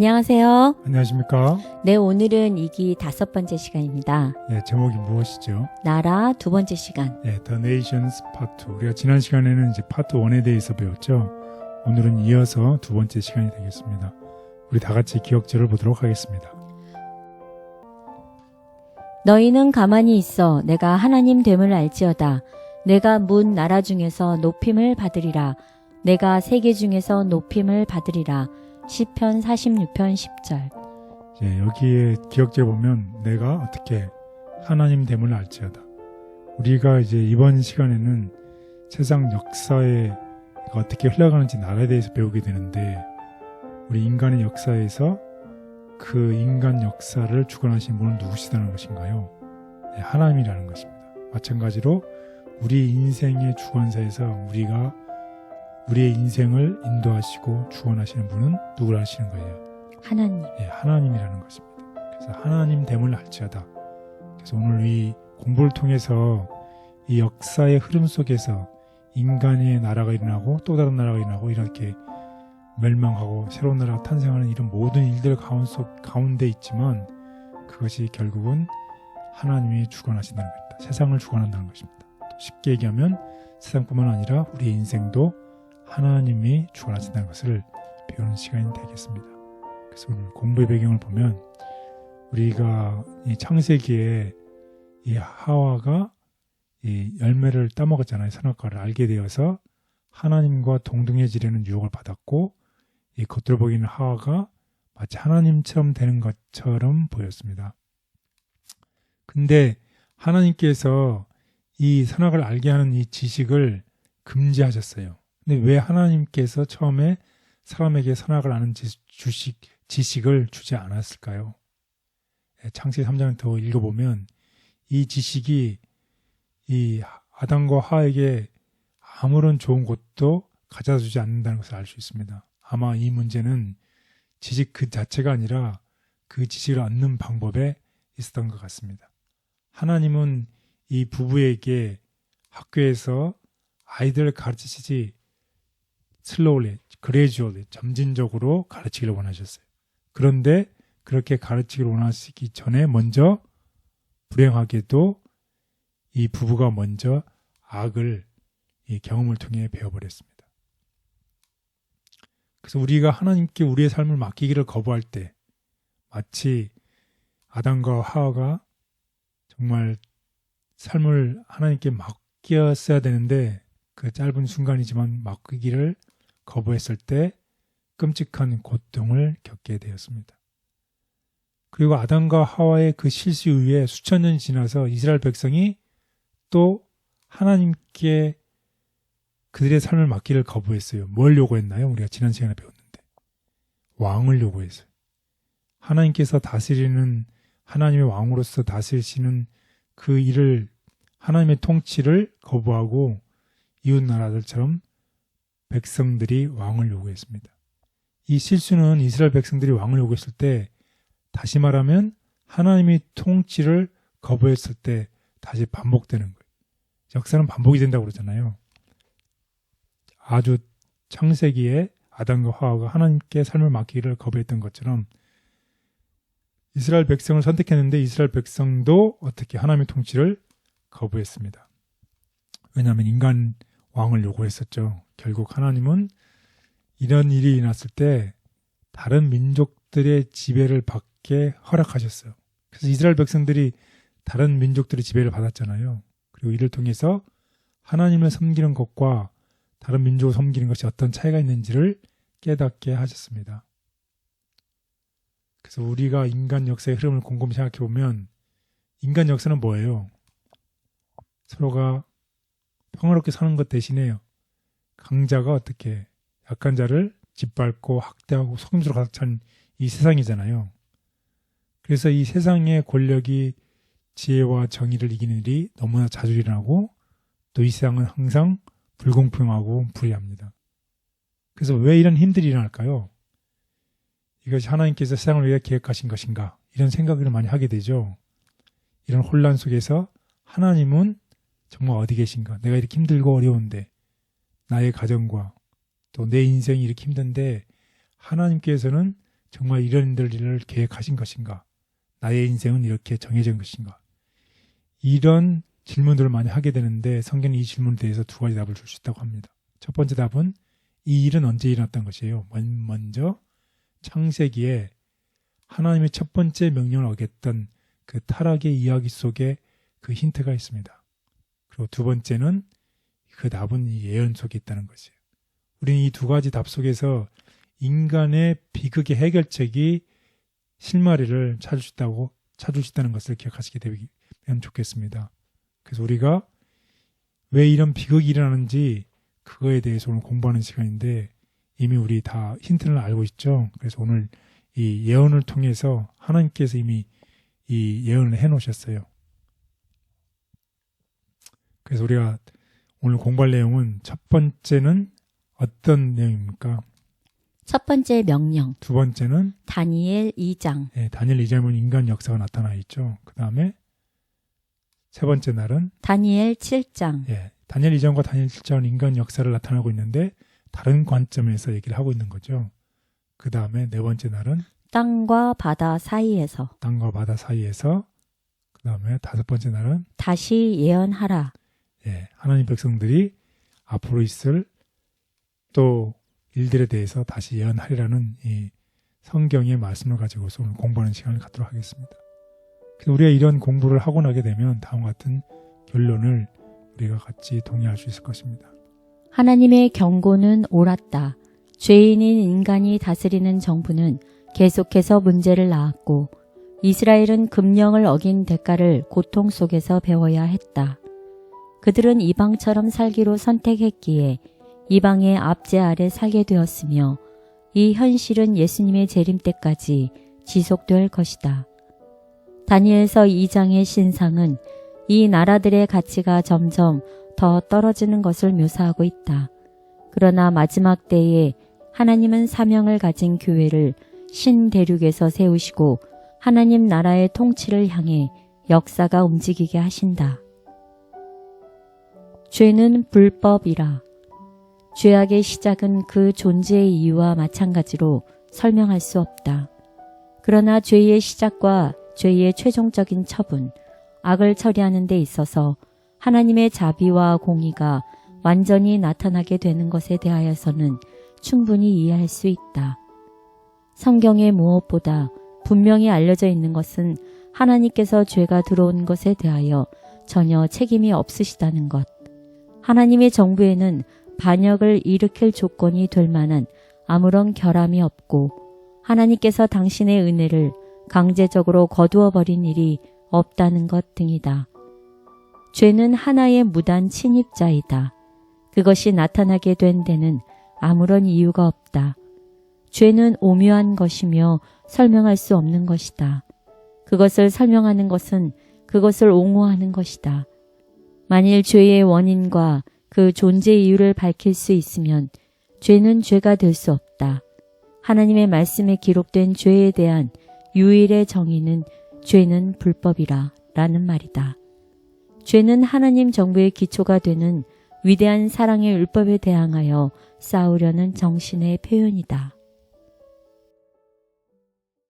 안녕하세요. 안녕하십니까? 네, 오늘은 이기 5번째 시간입니다. 네, 제목이 무엇이죠? 나라 2번째 시간. 네, The Nations Part 2. 우리가 지난 시간에는 이제 파트 1에 대해서 배웠죠. 오늘은 이어서 2번째 시간이 되겠습니다. 우리 다 같이 기억절을 보도록 하겠습니다. 너희는 가만히 있어 내가 하나님 됨을 알지어다. 내가 문 나라 중에서 높임을 받으리라. 내가 세계 중에서 높임을 받으리라. 시편 46편 10절. 여기에 기억절 보면 내가 어떻게 하나님 됨을 알지어다. 우리가 이제 이번 시간에는 세상 역사에 어떻게 흘러가는지 나라에 대해서 배우게 되는데, 우리 인간의 역사에서 그 인간 역사를 주관하신 분은 누구시다는 것인가요? 네, 하나님이라는 것입니다. 마찬가지로 우리 인생의 주관사에서 우리가 우리의 인생을 인도하시고 주관하시는 분은 누구라 하시는 거예요? 하나님. 네, 하나님이라는 것입니다. 그래서 하나님 됨을 알지어다. 그래서 오늘 이 공부를 통해서 이 역사의 흐름 속에서 인간의 나라가 일어나고 또 다른 나라가 일어나고 이렇게 멸망하고 새로운 나라가 탄생하는 이런 모든 일들 가운데 있지만, 그것이 결국은 하나님이 주관하신다는 것입니다. 세상을 주관한다는 것입니다. 또 쉽게 얘기하면 세상뿐만 아니라 우리의 인생도 하나님이 주관하신다는 것을 배우는 시간이 되겠습니다. 그래서 오늘 공부의 배경을 보면, 우리가 이 창세기에 이 하와가 이 열매를 따먹었잖아요. 선악과를 알게 되어서 하나님과 동등해지려는 유혹을 받았고, 이 겉으로 보이는 하와가 마치 하나님처럼 되는 것처럼 보였습니다. 근데 하나님께서 이 선악을 알게 하는 이 지식을 금지하셨어요. 근데 왜 하나님께서 처음에 사람에게 선악을 아는 지식을 주지 않았을까요? 창세기 3장을 더 읽어보면 이 지식이 이 아담과 하와에게 아무런 좋은 것도 가져다 주지 않는다는 것을 알 수 있습니다. 아마 이 문제는 지식 그 자체가 아니라 그 지식을 얻는 방법에 있었던 것 같습니다. 하나님은 이 부부에게 학교에서 아이들을 가르치시지 slowly, gradually, 점진적으로 가르치기를 원하셨어요. 그런데 그렇게 가르치기를 원하시기 전에 먼저 불행하게도 이 부부가 먼저 악을 이 경험을 통해 배워버렸습니다. 그래서 우리가 하나님께 우리의 삶을 맡기기를 거부할 때 마치 아담과 하와가 정말 삶을 하나님께 맡겼어야 되는데 그 짧은 순간이지만 맡기기를 거부했을 때 끔찍한 고통을 겪게 되었습니다. 그리고 아담과 하와의 그 실수 이후에 수천 년이 지나서 이스라엘 백성이 또 하나님께 그들의 삶을 맡기를 거부했어요. 뭘 요구했나요? 우리가 지난 시간에 배웠는데 왕을 요구했어요. 하나님께서 다스리는, 하나님의 왕으로서 다스리시는 그 일을, 하나님의 통치를 거부하고 이웃 나라들처럼 백성들이 왕을 요구했습니다. 이 실수는 이스라엘 백성들이 왕을 요구했을 때, 다시 말하면 하나님의 통치를 거부했을 때 다시 반복되는 거예요. 역사는 반복이 된다고 그러잖아요. 아주 창세기에 아담과 하와가 하나님께 삶을 맡기기를 거부했던 것처럼 이스라엘 백성을 선택했는데 이스라엘 백성도 어떻게 하나님의 통치를 거부했습니다. 왜냐하면 인간 왕을 요구했었죠. 결국 하나님은 이런 일이 일어났을 때 다른 민족들의 지배를 받게 허락하셨어요. 그래서 이스라엘 백성들이 다른 민족들의 지배를 받았잖아요. 그리고 이를 통해서 하나님을 섬기는 것과 다른 민족을 섬기는 것이 어떤 차이가 있는지를 깨닫게 하셨습니다. 그래서 우리가 인간 역사의 흐름을 곰곰이 생각해 보면 인간 역사는 뭐예요? 서로가 평화롭게 사는 것 대신에요, 강자가 어떻게 약한 자를 짓밟고 학대하고 속임수로 가득 찬 이 세상이잖아요. 그래서 이 세상의 권력이 지혜와 정의를 이기는 일이 너무나 자주 일어나고, 또 이 세상은 항상 불공평하고 불의합니다. 그래서 왜 이런 힘들이 일어날까요? 이것이 하나님께서 세상을 위해 계획하신 것인가? 이런 생각을 많이 하게 되죠. 이런 혼란 속에서 하나님은 정말 어디 계신가? 내가 이렇게 힘들고 어려운데, 나의 가정과 또 내 인생이 이렇게 힘든데 하나님께서는 정말 이런 일을 계획하신 것인가? 나의 인생은 이렇게 정해진 것인가? 이런 질문들을 많이 하게 되는데 성경은 이 질문에 대해서 두 가지 답을 줄 수 있다고 합니다. 첫 번째 답은 이 일은 언제 일어났던 것이에요. 먼저 창세기에 하나님의 첫 번째 명령을 어겼던 그 타락의 이야기 속에 그 힌트가 있습니다. 그리고 두 번째는 그 답은 이 예언 속에 있다는 것이에요. 우리는 이 두 가지 답 속에서 인간의 비극의 해결책이 실마리를 찾을 수 있다는 것을 기억하시게 되면 좋겠습니다. 그래서 우리가 왜 이런 비극이 일어나는지 그거에 대해서 오늘 공부하는 시간인데 이미 우리 다 힌트를 알고 있죠. 그래서 오늘 이 예언을 통해서 하나님께서 이미 이 예언을 해놓으셨어요. 그래서 우리가 오늘 공부할 내용은 첫 번째는 어떤 내용입니까? 첫 번째 명령. 두 번째는 다니엘 2장. 다니엘 2장에 보면 인간 역사가 나타나 있죠. 그 다음에 세 번째 날은 다니엘 7장. 다니엘 2장과 다니엘 7장은 인간 역사를 나타나고 있는데 다른 관점에서 얘기를 하고 있는 거죠. 그 다음에 네 번째 날은 땅과 바다 사이에서. 땅과 바다 사이에서. 그 다음에 다섯 번째 날은 다시 예언하라. 하나님 백성들이 앞으로 있을 또 일들에 대해서 다시 예언하리라는 이 성경의 말씀을 가지고서 오늘 공부하는 시간을 갖도록 하겠습니다. 그래서 우리가 이런 공부를 하고 나게 되면 다음과 같은 결론을 우리가 같이 동의할 수 있을 것입니다. 하나님의 경고는 옳았다. 죄인인 인간이 다스리는 정부는 계속해서 문제를 낳았고 이스라엘은 금령을 어긴 대가를 고통 속에서 배워야 했다. 그들은 이방처럼 살기로 선택했기에 이방의 압제 아래 살게 되었으며 이 현실은 예수님의 재림 때까지 지속될 것이다. 다니엘서 2장의 신상은 이 나라들의 가치가 점점 더 떨어지는 것을 묘사하고 있다. 그러나 마지막 때에 하나님은 사명을 가진 교회를 신대륙에서 세우시고 하나님 나라의 통치를 향해 역사가 움직이게 하신다. 죄는 불법이라. 죄악의 시작은 그 존재의 이유와 마찬가지로 설명할 수 없다. 그러나 죄의 시작과 죄의 최종적인 처분, 악을 처리하는 데 있어서 하나님의 자비와 공의가 완전히 나타나게 되는 것에 대하여서는 충분히 이해할 수 있다. 성경의 무엇보다 분명히 알려져 있는 것은 하나님께서 죄가 들어온 것에 대하여 전혀 책임이 없으시다는 것. 하나님의 정부에는 반역을 일으킬 조건이 될 만한 아무런 결함이 없고 하나님께서 당신의 은혜를 강제적으로 거두어버린 일이 없다는 것 등이다. 죄는 하나의 무단 침입자이다. 그것이 나타나게 된 데는 아무런 이유가 없다. 죄는 오묘한 것이며 설명할 수 없는 것이다. 그것을 설명하는 것은 그것을 옹호하는 것이다. 만일 죄의 원인과 그 존재 이유를 밝힐 수 있으면 죄는 죄가 될 수 없다. 하나님의 말씀에 기록된 죄에 대한 유일의 정의는 죄는 불법이라 라는 말이다. 죄는 하나님 정부의 기초가 되는 위대한 사랑의 율법에 대항하여 싸우려는 정신의 표현이다.